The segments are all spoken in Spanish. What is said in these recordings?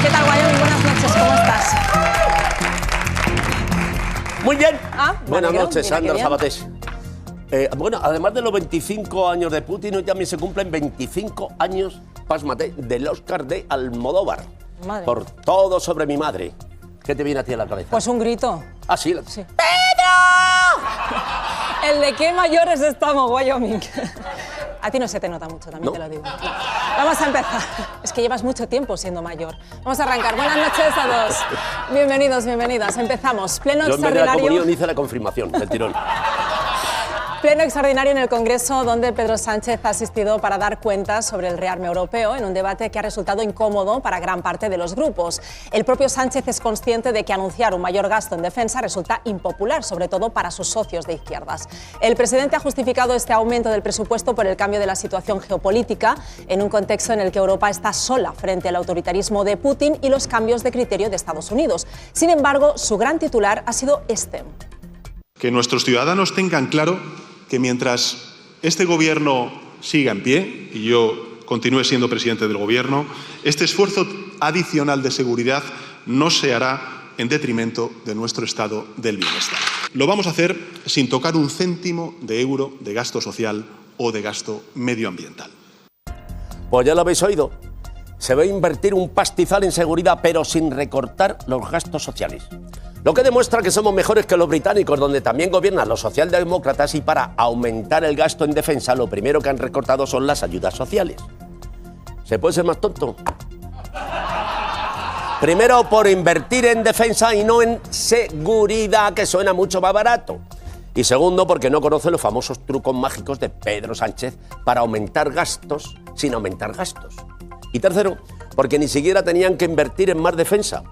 ¿Qué tal, Wyoming? Buenas noches, ¿cómo estás? Muy bien. Buenas noches, Sandra Sabatés. Bueno, además de los 25 años de Putin, hoy también se cumplen 25 años, pásmate, del Oscar de Almodóvar. Madre. Por Todo sobre mi madre. ¿Qué te viene a ti a la cabeza? Pues un grito. Ah, sí. Sí. ¡Pedro! El de qué mayores estamos, Wyoming. A ti no se te nota mucho, también ¿No? te lo digo. No. Vamos a empezar. Es que llevas mucho tiempo siendo mayor. Vamos a arrancar. Buenas noches a todos. Bienvenidos, bienvenidas. Empezamos. Pleno Yo en vez de la extraordinario. comunión hice la confirmación del tirón. Pleno extraordinario en el Congreso, donde Pedro Sánchez ha asistido para dar cuentas sobre el rearme europeo en un debate que ha resultado incómodo para gran parte de los grupos. El propio Sánchez es consciente de que anunciar un mayor gasto en defensa resulta impopular, sobre todo para sus socios de izquierdas. El presidente ha justificado este aumento del presupuesto por el cambio de la situación geopolítica, en un contexto en el que Europa está sola frente al autoritarismo de Putin y los cambios de criterio de Estados Unidos. Sin embargo, su gran titular ha sido este. Que nuestros ciudadanos tengan claro que mientras este gobierno siga en pie y yo continúe siendo presidente del gobierno, este esfuerzo adicional de seguridad no se hará en detrimento de nuestro estado del bienestar. Lo vamos a hacer sin tocar un céntimo de euro de gasto social o de gasto medioambiental. Pues ya lo habéis oído. Se va a invertir un pastizal en seguridad, pero sin recortar los gastos sociales. Lo que demuestra que somos mejores que los británicos, donde también gobiernan los socialdemócratas, y para aumentar el gasto en defensa, lo primero que han recortado son las ayudas sociales. ¿Se puede ser más tonto? Primero, por invertir en defensa y no en seguridad, que suena mucho más barato. Y segundo, porque no conoce los famosos trucos mágicos de Pedro Sánchez para aumentar gastos sin aumentar gastos. Y tercero, porque ni siquiera tenían que invertir en más defensa.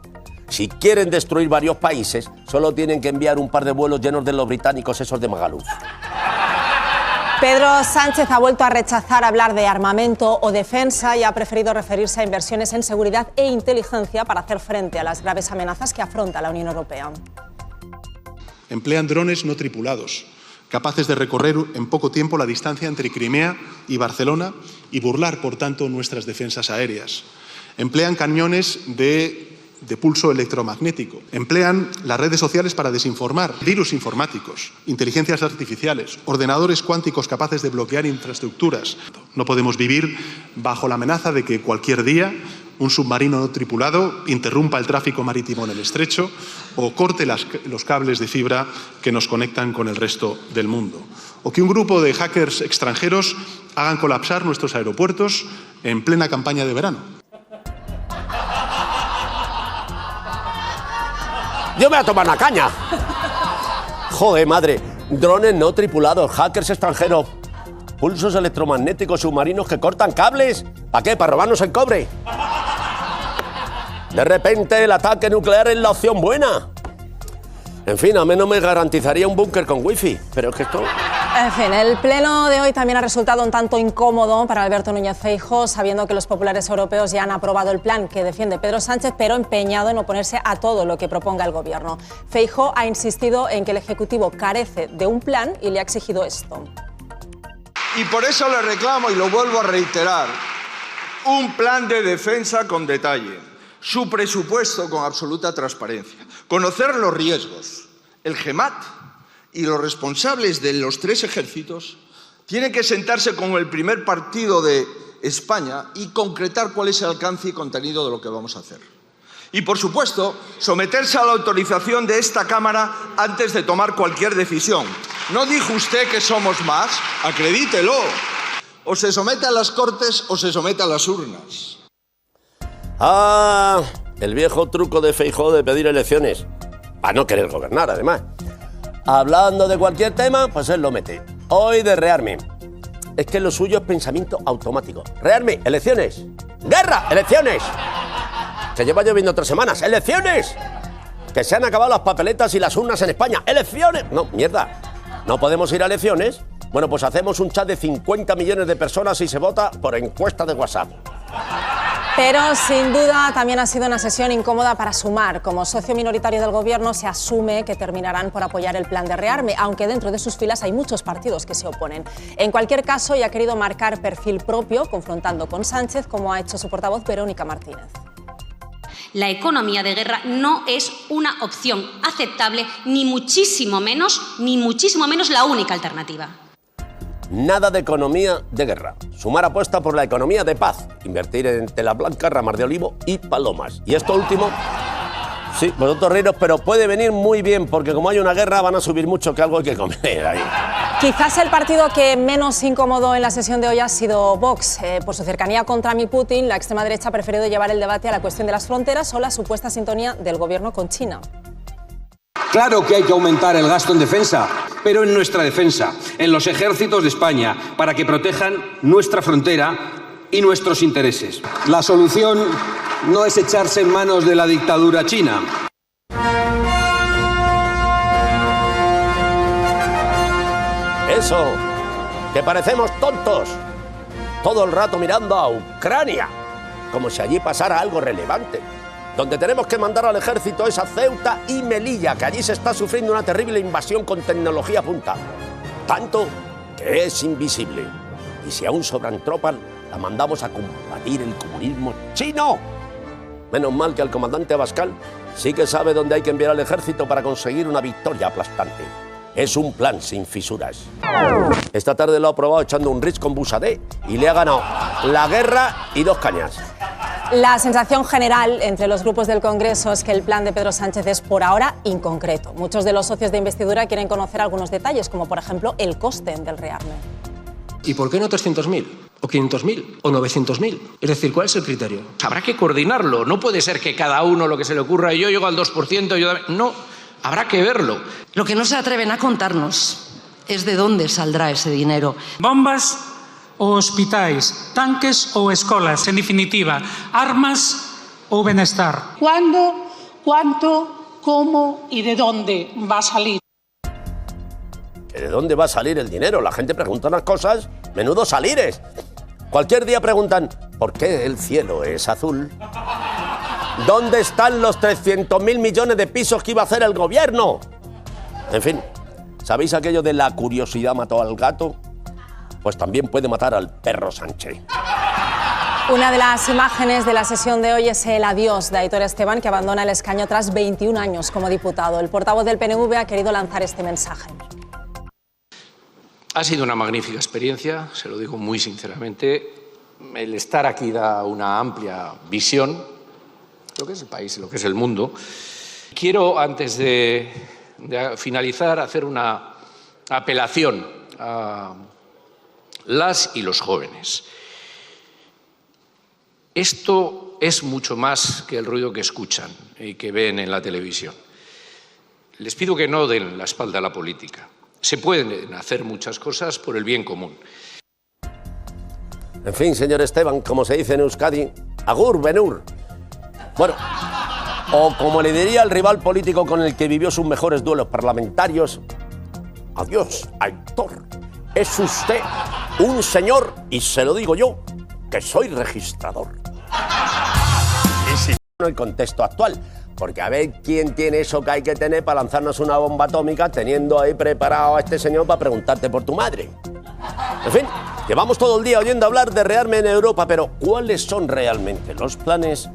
Si quieren destruir varios países, solo tienen que enviar un par de vuelos llenos de los británicos, esos de Magaluf. Pedro Sánchez ha vuelto a rechazar hablar de armamento o defensa y ha preferido referirse a inversiones en seguridad e inteligencia para hacer frente a las graves amenazas que afronta la Unión Europea. Emplean drones no tripulados, capaces de recorrer en poco tiempo la distancia entre Crimea y Barcelona y burlar, por tanto, nuestras defensas aéreas. Emplean cañones de pulso electromagnético. Emplean las redes sociales para desinformar, virus informáticos, inteligencias artificiales, ordenadores cuánticos capaces de bloquear infraestructuras. No podemos vivir bajo la amenaza de que cualquier día un submarino no tripulado interrumpa el tráfico marítimo en el estrecho o corte los cables de fibra que nos conectan con el resto del mundo. O que un grupo de hackers extranjeros hagan colapsar nuestros aeropuertos en plena campaña de verano. ¡Yo me voy a tomar una caña! Joder, madre. Drones no tripulados, hackers extranjeros, pulsos electromagnéticos, submarinos que cortan cables. ¿Para qué? ¿Para robarnos el cobre? De repente el ataque nuclear es la opción buena. En fin, a menos me garantizaría un búnker con wifi. Pero es que esto... En fin, el pleno de hoy también ha resultado un tanto incómodo para Alberto Núñez Feijóo, sabiendo que los populares europeos ya han aprobado el plan que defiende Pedro Sánchez, pero empeñado en oponerse a todo lo que proponga el gobierno. Feijóo ha insistido en que el Ejecutivo carece de un plan y le ha exigido esto. Y por eso le reclamo, y lo vuelvo a reiterar, un plan de defensa con detalle, su presupuesto con absoluta transparencia, conocer los riesgos, el GEMAT y los responsables de los tres ejércitos tienen que sentarse con el primer partido de España y concretar cuál es el alcance y contenido de lo que vamos a hacer. Y, por supuesto, someterse a la autorización de esta Cámara antes de tomar cualquier decisión. ¿No dijo usted que somos más? Acredítelo. O se somete a las Cortes o se somete a las urnas. Ah, el viejo truco de Feijóo de pedir elecciones. Para no querer gobernar, además. Hablando de cualquier tema, pues él lo mete. Hoy de rearme. Es que lo suyo es pensamiento automático. Rearme, elecciones. Guerra, elecciones. Que lleva lloviendo 3 semanas. ¡Elecciones! Que se han acabado las papeletas y las urnas en España. ¡Elecciones! No, mierda. ¿No podemos ir a elecciones? Bueno, pues hacemos un chat de 50 millones de personas y se vota por encuesta de WhatsApp. Pero sin duda también ha sido una sesión incómoda para Sumar. Como socio minoritario del gobierno se asume que terminarán por apoyar el plan de rearme, aunque dentro de sus filas hay muchos partidos que se oponen. En cualquier caso, ya ha querido marcar perfil propio, confrontando con Sánchez, como ha hecho su portavoz Verónica Martínez. La economía de guerra no es una opción aceptable, ni muchísimo menos la única alternativa. Nada de economía de guerra. Sumar apuesta por la economía de paz. Invertir en tela blanca, ramas de olivo y palomas. Y esto último, sí, vosotros reiros, pero puede venir muy bien, porque como hay una guerra van a subir mucho, que algo hay que comer ahí. Quizás el partido que menos incómodo en la sesión de hoy ha sido Vox. Por su cercanía con Trump y Putin, la extrema derecha ha preferido llevar el debate a la cuestión de las fronteras o la supuesta sintonía del gobierno con China. Claro que hay que aumentar el gasto en defensa, pero en nuestra defensa, en los ejércitos de España, para que protejan nuestra frontera y nuestros intereses. La solución no es echarse en manos de la dictadura china. Eso, que parecemos tontos. Todo el rato mirando a Ucrania, como si allí pasara algo relevante. Donde tenemos que mandar al ejército es a Ceuta y Melilla, que allí se está sufriendo una terrible invasión con tecnología punta. Tanto que es invisible. Y si aún sobran tropas, la mandamos a combatir el comunismo chino. Menos mal que el comandante Abascal sí que sabe dónde hay que enviar al ejército para conseguir una victoria aplastante. Es un plan sin fisuras. Esta tarde lo ha probado echando un Ritz con Busadé y le ha ganado la guerra y 2 cañas. La sensación general entre los grupos del Congreso es que el plan de Pedro Sánchez es por ahora inconcreto. Muchos de los socios de investidura quieren conocer algunos detalles, como por ejemplo el coste del rearme. ¿Y por qué no 300.000? ¿O 500.000? ¿O 900.000? Es decir, ¿cuál es el criterio? Habrá que coordinarlo. No puede ser que cada uno lo que se le ocurra, yo llego al 2%, yo... No, habrá que verlo. Lo que no se atreven a contarnos es de dónde saldrá ese dinero. Bombas o hospitais, tanques ou escolas, en definitiva, armas ou benestar. ¿Cuándo, cuánto, cómo y de dónde va a salir? ¿De dónde va a salir el dinero? La gente pregunta unas cosas, menudo salires. Cualquier día preguntan, ¿por qué el cielo es azul? ¿Dónde están los 300.000 millones de pisos que iba a hacer el gobierno? En fin, ¿sabéis aquello de la curiosidad mató al gato? Pues también puede matar al perro Sánchez. Una de las imágenes de la sesión de hoy es el adiós de Aitor Esteban, que abandona el escaño tras 21 años como diputado. El portavoz del PNV ha querido lanzar este mensaje. Ha sido una magnífica experiencia, se lo digo muy sinceramente. El estar aquí da una amplia visión de lo que es el país, de lo que es el mundo. Quiero, antes de finalizar, hacer una apelación a las y los jóvenes. Esto es mucho más que el ruido que escuchan y que ven en la televisión. Les pido que no den la espalda a la política. Se pueden hacer muchas cosas por el bien común. En fin, señor Esteban, como se dice en Euskadi, agur benur. Bueno, o como le diría el rival político con el que vivió sus mejores duelos parlamentarios, adiós, Aitor. Es usted un señor, y se lo digo yo, que soy registrador. Y si no, el contexto actual, porque a ver quién tiene eso que hay que tener para lanzarnos una bomba atómica teniendo ahí preparado a este señor para preguntarte por tu madre. En fin, llevamos todo el día oyendo hablar de rearme en Europa, pero ¿cuáles son realmente los planes?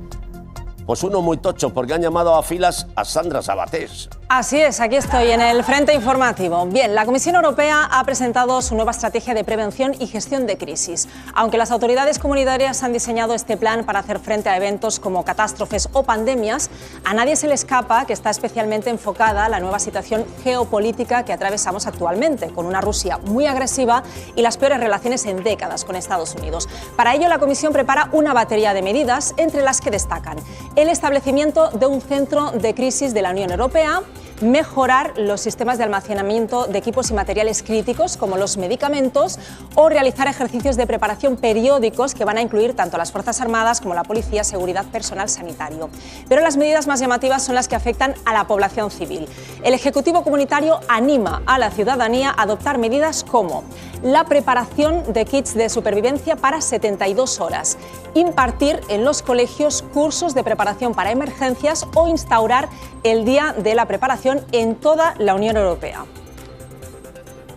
Pues uno muy tocho, porque han llamado a filas a Sandra Sabatés. Así es, aquí estoy en el frente informativo. Bien, la Comisión Europea ha presentado su nueva estrategia de prevención y gestión de crisis. Aunque las autoridades comunitarias han diseñado este plan para hacer frente a eventos como catástrofes o pandemias, a nadie se le escapa que está especialmente enfocada la nueva situación geopolítica que atravesamos actualmente, con una Rusia muy agresiva y las peores relaciones en décadas con Estados Unidos. Para ello, la Comisión prepara una batería de medidas, entre las que destacan el establecimiento de un centro de crisis de la Unión Europea, mejorar los sistemas de almacenamiento de equipos y materiales críticos como los medicamentos o realizar ejercicios de preparación periódicos que van a incluir tanto a las Fuerzas Armadas como la Policía, Seguridad, Personal Sanitario. Pero las medidas más llamativas son las que afectan a la población civil. El Ejecutivo Comunitario anima a la ciudadanía a adoptar medidas como la preparación de kits de supervivencia para 72 horas, impartir en los colegios cursos de preparación para emergencias o instaurar el Día de la Preparación en toda la Unión Europea.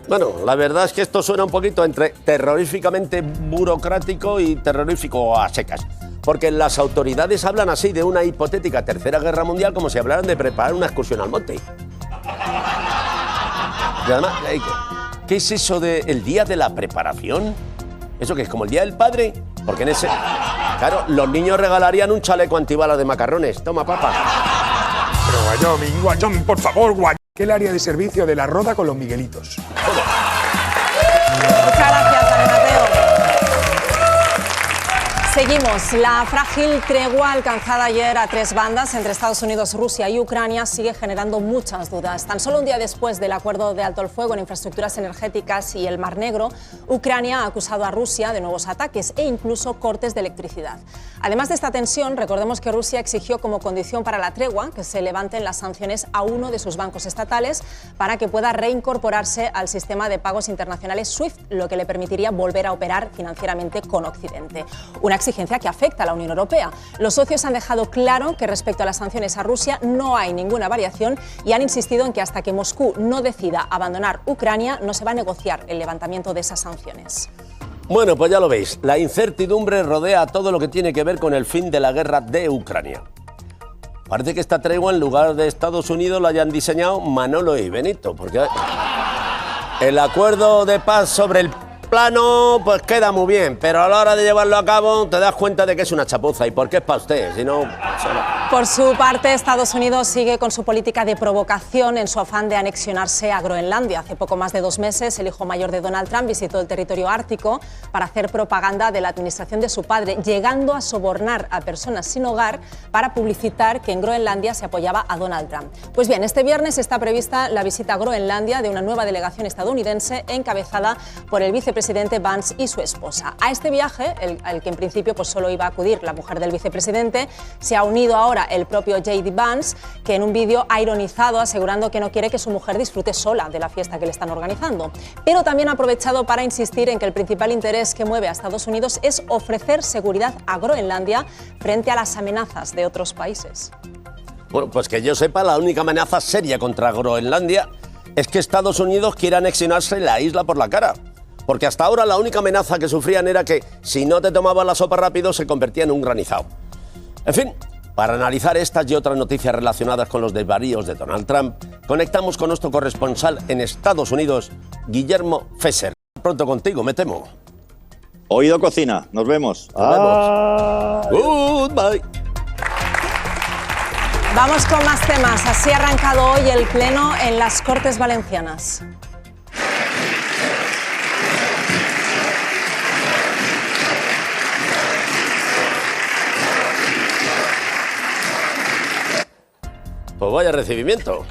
Bueno, la verdad es que esto suena un poquito entre terroríficamente burocrático y terrorífico a secas. porque las autoridades hablan así de una hipotética tercera guerra mundial como si hablaran de preparar una excursión al monte. Y además, ¿qué es eso del día de la preparación? ¿Eso qué es, como el día del padre? Porque en ese... Claro, los niños regalarían un chaleco antibalas de macarrones. Toma, papá. Pero Guayón, por favor, Guayón. ¿Qué es el área de servicio de la Roda con los Miguelitos? Muchas gracias, Jaime Mateo. Seguimos. La frágil tregua alcanzada ayer a 3 bandas entre Estados Unidos, Rusia y Ucrania sigue generando muchas dudas. Tan solo un día después del acuerdo de alto el fuego en infraestructuras energéticas y el Mar Negro, Ucrania ha acusado a Rusia de nuevos ataques e incluso cortes de electricidad. Además de esta tensión, recordemos que Rusia exigió como condición para la tregua que se levanten las sanciones a uno de sus bancos estatales para que pueda reincorporarse al sistema de pagos internacionales SWIFT, lo que le permitiría volver a operar financieramente con Occidente. Una exigencia que afecta a la Unión Europea. Los socios han dejado claro que respecto a las sanciones a Rusia no hay ninguna variación y han insistido en que hasta que Moscú no decida abandonar Ucrania no se va a negociar el levantamiento de esas sanciones. Bueno, pues ya lo veis, la incertidumbre rodea todo lo que tiene que ver con el fin de la guerra de Ucrania. Parece que esta tregua en lugar de Estados Unidos la hayan diseñado Manolo y Benito, porque el acuerdo de paz sobre el plano pues queda muy bien, pero a la hora de llevarlo a cabo te das cuenta de que es una chapuza. ¿Y por qué es para usted? Si no, Por su parte, Estados Unidos sigue con su política de provocación en su afán de anexionarse a Groenlandia. Hace poco más de 2 meses, el hijo mayor de Donald Trump visitó el territorio ártico para hacer propaganda de la administración de su padre, llegando a sobornar a personas sin hogar para publicitar que en Groenlandia se apoyaba a Donald Trump. Pues bien, este viernes está prevista la visita a Groenlandia de una nueva delegación estadounidense encabezada por el vicepresidente Vance y su esposa. A este viaje, al que en principio pues solo iba a acudir la mujer del vicepresidente, se ha unido ahora el propio J.D. Vance, que en un vídeo ha ironizado asegurando que no quiere que su mujer disfrute sola de la fiesta que le están organizando. Pero también ha aprovechado para insistir en que el principal interés que mueve a Estados Unidos es ofrecer seguridad a Groenlandia frente a las amenazas de otros países. Bueno, pues que yo sepa, la única amenaza seria contra Groenlandia es que Estados Unidos quiera anexionarse la isla por la cara. Porque hasta ahora la única amenaza que sufrían era que si no te tomaban la sopa rápido se convertía en un granizado. En fin, para analizar estas y otras noticias relacionadas con los desvaríos de Donald Trump, conectamos con nuestro corresponsal en Estados Unidos, Guillermo Fesser. Pronto contigo, me temo. Oído cocina, nos vemos. Nos vemos. Goodbye. Vamos con más temas. Así ha arrancado hoy el pleno en las Cortes Valencianas. Pues vaya recibimiento.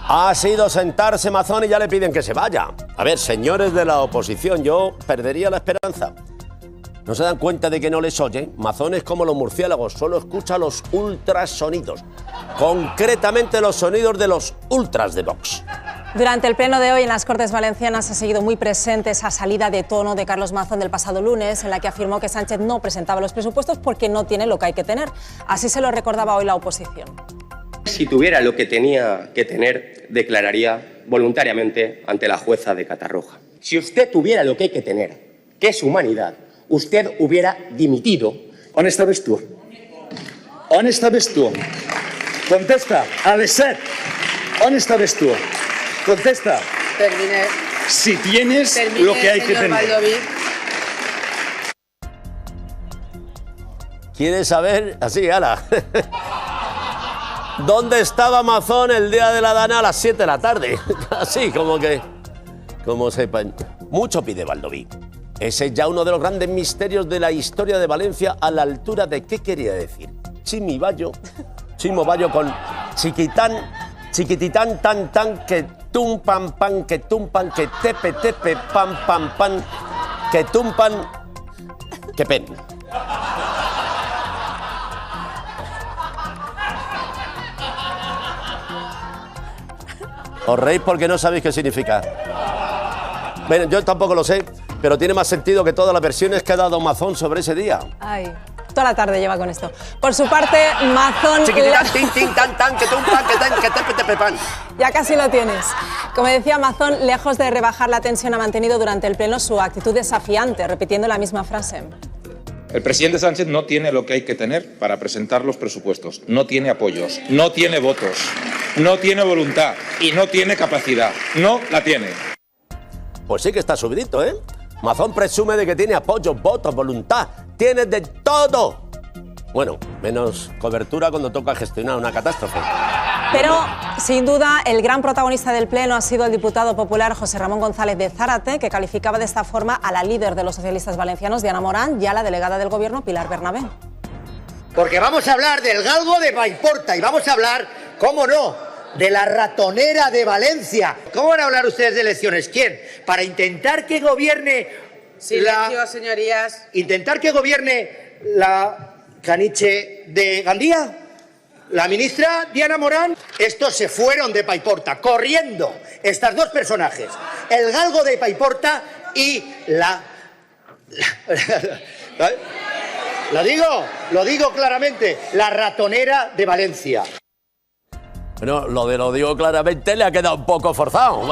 Ha sido sentarse Mazón y ya le piden que se vaya. A ver, señores de la oposición, yo perdería la esperanza. ¿No se dan cuenta de que no les oye? Mazón es como los murciélagos, solo escucha los ultrasonidos. Concretamente los sonidos de los ultras de Vox. Durante el pleno de hoy en las Cortes Valencianas ha seguido muy presente esa salida de tono de Carlos Mazón del pasado lunes, en la que afirmó que Sánchez no presentaba los presupuestos porque no tiene lo que hay que tener. Así se lo recordaba hoy la oposición. Si tuviera lo que tenía que tener, declararía voluntariamente ante la jueza de Catarroja. Si usted tuviera lo que hay que tener, que es humanidad, usted hubiera dimitido. On estaves tú? On estaves tú? Contesta, Alesset. On estaves tú? Contesta. Terminé. Si tienes lo que hay que tener. Baldoví. ¿Quieres saber? Así, ala. ¿Dónde estaba Mazón el día de la Dana a las 7 de la tarde? Así, como sepan. Mucho pide Baldoví. Ese es ya uno de los grandes misterios de la historia de Valencia, a la altura de qué quería decir. Chimo Bayo con chiquititán, tan, tan, que tum, pam, pan, que tumpan, que tepe, tepe, pam, pam, pan, que tumpan, que pen. Os reís porque no sabéis qué significa. Bueno, yo tampoco lo sé, pero tiene más sentido que todas las versiones que ha dado Mazón sobre ese día. Ay, toda la tarde lleva con esto. Por su parte, Mazón... Chiquititán, tin, tin, tan, tan, que tumpan, que tan, que tepe, tepe, pan. Ya casi lo tienes. Como decía Mazón, lejos de rebajar la tensión, ha mantenido durante el pleno su actitud desafiante, repitiendo la misma frase. El presidente Sánchez no tiene lo que hay que tener para presentar los presupuestos. No tiene apoyos, no tiene votos, no tiene voluntad y no tiene capacidad. No la tiene. Pues sí que está subidito, ¿eh? Mazón presume de que tiene apoyos, votos, voluntad. Tiene de todo. Bueno, menos cobertura cuando toca gestionar una catástrofe. Pero, sin duda, el gran protagonista del Pleno ha sido el diputado popular José Ramón González de Zárate, que calificaba de esta forma a la líder de los socialistas valencianos, Diana Morán, y a la delegada del Gobierno, Pilar Bernabé. Porque vamos a hablar del galgo de Paiporta y vamos a hablar, cómo no, de la ratonera de Valencia. ¿Cómo van a hablar ustedes de elecciones? ¿Quién? Para intentar que gobierne... Silencio, señorías. Intentar que gobierne la caniche de Gandía. La ministra Diana Morán, estos se fueron de Paiporta, corriendo, estos dos personajes, el galgo de Paiporta y lo digo claramente, la ratonera de Valencia. Bueno, lo digo claramente le ha quedado un poco forzado.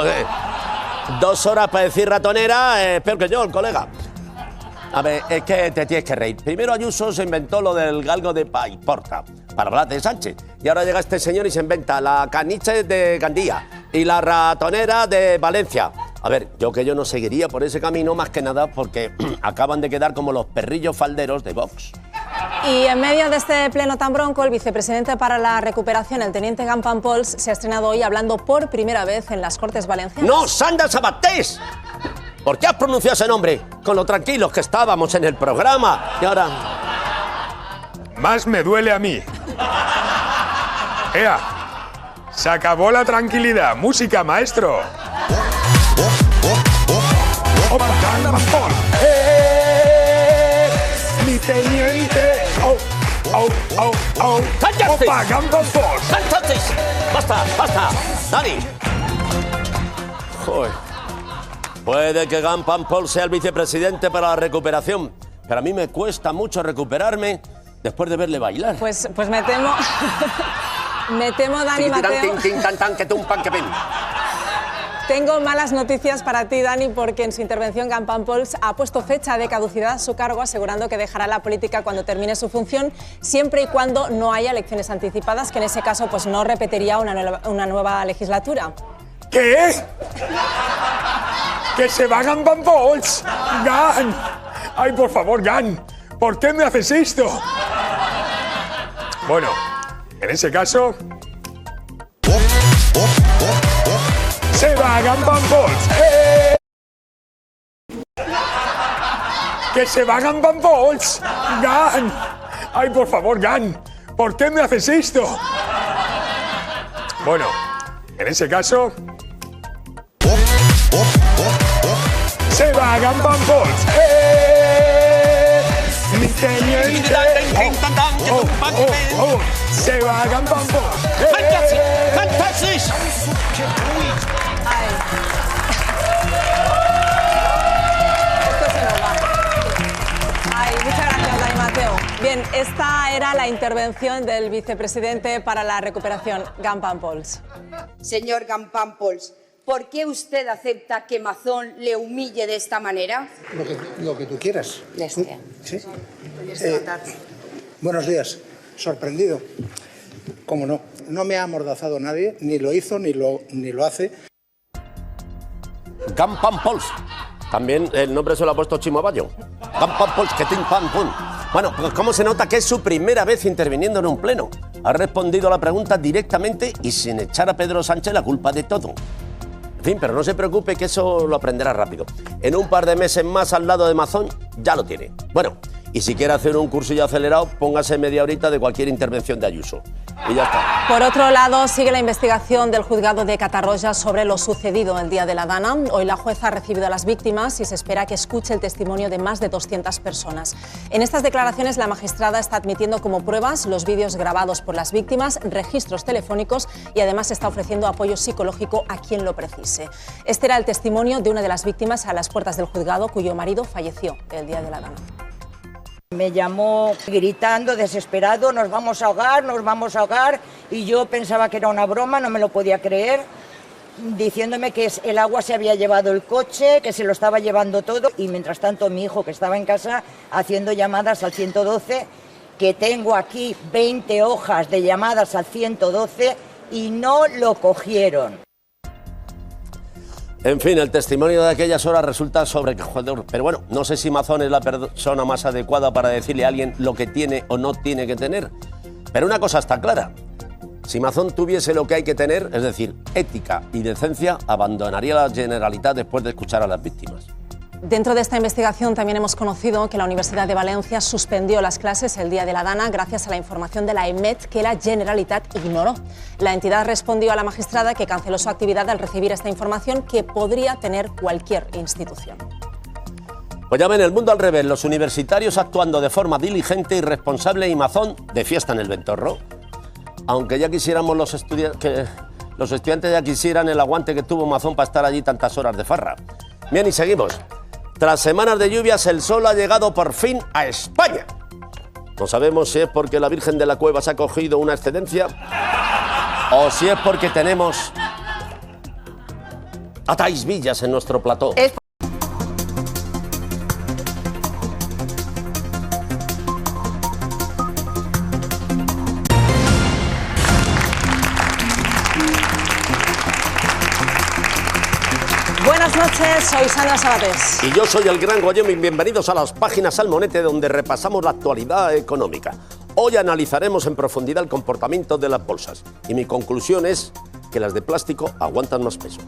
2 horas para decir ratonera, es peor que yo, el colega. A ver, es que te tienes que reír. Primero Ayuso se inventó lo del galgo de Paiporta para hablar de Sánchez. Y ahora llega este señor y se inventa la caniche de Gandía y la ratonera de Valencia. A ver, yo no seguiría por ese camino más que nada porque acaban de quedar como los perrillos falderos de Vox. Y en medio de este pleno tan bronco, el vicepresidente para la recuperación, el teniente Gampampols, se ha estrenado hoy hablando por primera vez en las Cortes Valencianas. ¡No, Sandra Sabatés! ¿Por qué has pronunciado ese nombre? Con lo tranquilos que estábamos en el programa. Y ahora... Más me duele a mí. ¡Ea! Se acabó la tranquilidad. Música, maestro. ¡Opa, Gampampols! ¡Mi teniente! ¡Oh, oh, oh, oh! ¡Cállate! ¡Opa, Gampampols! ¡Cállate! ¡Basta, basta! ¡Dani! Joder. Puede que Gampampols sea el vicepresidente para la recuperación, pero a mí me cuesta mucho recuperarme después de verle bailar. Pues me temo... me temo, Dani Mateo... Tengo malas noticias para ti, Dani, porque en su intervención Gampampols ha puesto fecha de caducidad a su cargo, asegurando que dejará la política cuando termine su función, siempre y cuando no haya elecciones anticipadas, que en ese caso pues no repetiría una nueva legislatura. ¿Qué? ¡Que se va Gampampols! ¡Gan! ¡Ay, por favor, Gan! ¿Por qué me haces esto? Bueno, en ese caso... ¡Se va Gampampols! ¡Que se va Gampampols! ¡Gan! ¡Ay, por favor, Gan! ¿Por qué me haces esto? Bueno, en ese caso... ¡Se va Gampampols! ¡Mi teniente! ¡Se va Gampampols! ¡Fantástico! Esto se nos va. Ay, muchas gracias, Dani Mateo. Bien, esta era la intervención del vicepresidente para la recuperación, Gampampols. Señor Gampampols, ¿por qué usted acepta que Mazón le humille de esta manera? Lo que tú quieras. ¿Sí? Buenos días. Sorprendido. ¿Cómo no? No me ha amordazado nadie, ni lo hizo ni lo hace. Gampampols. También el nombre se lo ha puesto Chimo Bayo. Gampampols, que tin pam pum. Bueno, pues ¿cómo se nota que es su primera vez interviniendo en un pleno? Ha respondido a la pregunta directamente y sin echar a Pedro Sánchez la culpa de todo. En fin, pero no se preocupe que eso lo aprenderá rápido. En un par de meses más al lado de Mazón ya lo tiene. Bueno, y si quiere hacer un cursillo acelerado, póngase media horita de cualquier intervención de Ayuso. Y ya está. Por otro lado, sigue la investigación del juzgado de Catarroja sobre lo sucedido el día de la Dana. Hoy la jueza ha recibido a las víctimas y se espera que escuche el testimonio de más de 200 personas. En estas declaraciones, la magistrada está admitiendo como pruebas los vídeos grabados por las víctimas, registros telefónicos y además está ofreciendo apoyo psicológico a quien lo precise. Este era el testimonio de una de las víctimas a las puertas del juzgado, cuyo marido falleció el día de la Dana. Me llamó gritando, desesperado, nos vamos a ahogar, y yo pensaba que era una broma, no me lo podía creer. diciéndome que el agua se había llevado el coche, que se lo estaba llevando todo, y mientras tanto mi hijo, que estaba en casa haciendo llamadas al 112, que tengo aquí 20 hojas de llamadas al 112 y no lo cogieron. En fin, el testimonio de aquellas horas resulta sobrecogedor. Pero bueno, no sé si Mazón es la persona más adecuada para decirle a alguien lo que tiene o no tiene que tener. Pero una cosa está clara. Si Mazón tuviese lo que hay que tener, es decir, ética y decencia, abandonaría la Generalitat después de escuchar a las víctimas. Dentro de esta investigación también hemos conocido que la Universidad de Valencia suspendió las clases el día de la Dana gracias a la información de la EMET que la Generalitat ignoró. La entidad respondió a la magistrada que canceló su actividad al recibir esta información que podría tener cualquier institución. Pues ya ven, el mundo al revés, los universitarios actuando de forma diligente y responsable y Mazón de fiesta en el Ventorro. Aunque ya quisiéramos los estudiantes ya quisieran el aguante que tuvo Mazón para estar allí tantas horas de farra. Bien, y seguimos. Tras semanas de lluvias, el sol ha llegado por fin a España. No sabemos si es porque la Virgen de la Cueva se ha cogido una excedencia o si es porque tenemos a Thais Villas en nuestro plató. Buenas noches, soy Sandra Sabatés. Y yo soy el Gran Goyemi. Bienvenidos a las páginas Salmonete, donde repasamos la actualidad económica. Hoy analizaremos en profundidad el comportamiento de las bolsas. Y mi conclusión es que las de plástico aguantan más peso.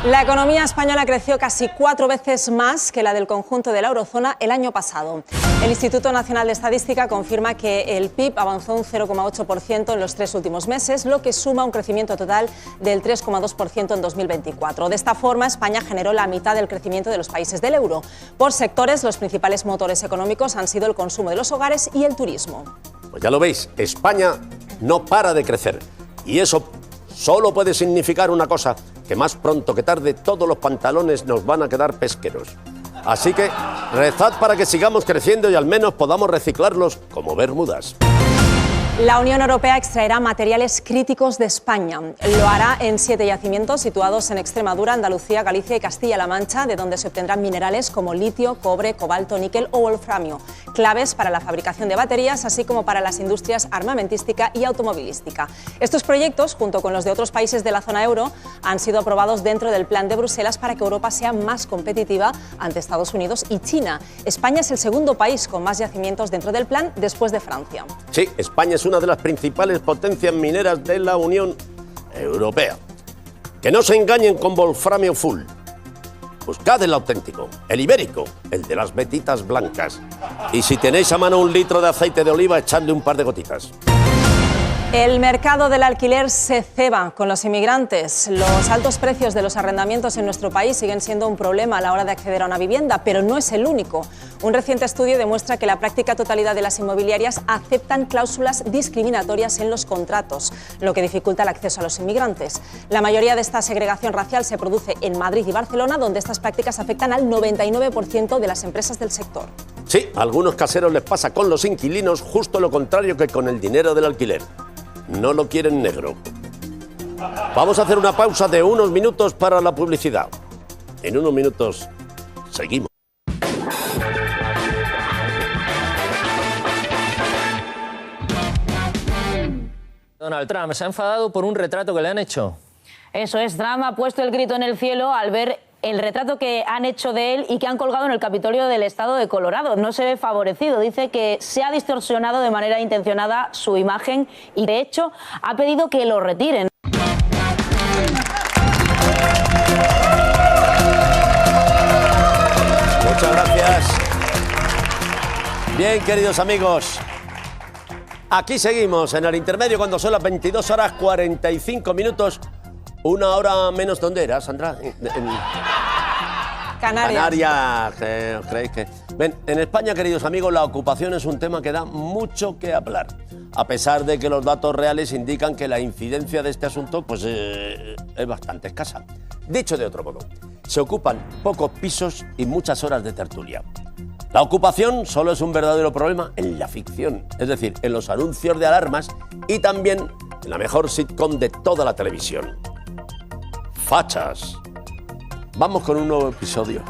La economía española creció casi 4 veces más que la del conjunto de la eurozona el año pasado. El Instituto Nacional de Estadística confirma que el PIB avanzó un 0,8% en los 3 últimos meses, lo que suma un crecimiento total del 3,2% en 2024. De esta forma, España generó la mitad del crecimiento de los países del euro. Por sectores, los principales motores económicos han sido el consumo de los hogares y el turismo. Pues ya lo veis, España no para de crecer. Y eso solo puede significar una cosa, que más pronto que tarde todos los pantalones nos van a quedar pesqueros. Así que rezad para que sigamos creciendo y al menos podamos reciclarlos como bermudas. La Unión Europea extraerá materiales críticos de España. Lo hará en 7 yacimientos situados en Extremadura, Andalucía, Galicia y Castilla-La Mancha, de donde se obtendrán minerales como litio, cobre, cobalto, níquel o wolframio, claves para la fabricación de baterías, así como para las industrias armamentística y automovilística. Estos proyectos, junto con los de otros países de la zona euro, han sido aprobados dentro del Plan de Bruselas para que Europa sea más competitiva ante Estados Unidos y China. España es el segundo país con más yacimientos dentro del plan, después de Francia. Sí, España es una de las principales potencias mineras de la Unión Europea. Que no se engañen con wolframio full. Buscad el auténtico, el ibérico, el de las vetitas blancas. Y si tenéis a mano 1 litro de aceite de oliva, echadle un par de gotitas. El mercado del alquiler se ceba con los inmigrantes. Los altos precios de los arrendamientos en nuestro país siguen siendo un problema a la hora de acceder a una vivienda, pero no es el único. Un reciente estudio demuestra que la práctica totalidad de las inmobiliarias aceptan cláusulas discriminatorias en los contratos, lo que dificulta el acceso a los inmigrantes. La mayoría de esta segregación racial se produce en Madrid y Barcelona, donde estas prácticas afectan al 99% de las empresas del sector. Sí, a algunos caseros les pasa con los inquilinos justo lo contrario que con el dinero del alquiler. No lo quieren negro. Vamos a hacer una pausa de unos minutos para la publicidad. En unos minutos seguimos. Donald Trump se ha enfadado por un retrato que le han hecho. Eso es, Trump ha puesto el grito en el cielo al ver el retrato que han hecho de él y que han colgado en el Capitolio del estado de Colorado. No se ve favorecido, dice que se ha distorsionado de manera intencionada su imagen y, de hecho, ha pedido que lo retiren. Muchas gracias. Bien, queridos amigos, aquí seguimos en el intermedio cuando son las 22 horas 45 minutos. Una hora menos. ¿Dónde era, Sandra? Canarias. ¿Creéis que...? Ven, en España, queridos amigos, la ocupación es un tema que da mucho que hablar. A pesar de que los datos reales indican que la incidencia de este asunto pues, es bastante escasa. Dicho de otro modo, se ocupan pocos pisos y muchas horas de tertulia. La ocupación solo es un verdadero problema en la ficción, es decir, en los anuncios de alarmas y también en la mejor sitcom de toda la televisión. fachas. Vamos con un nuevo episodio.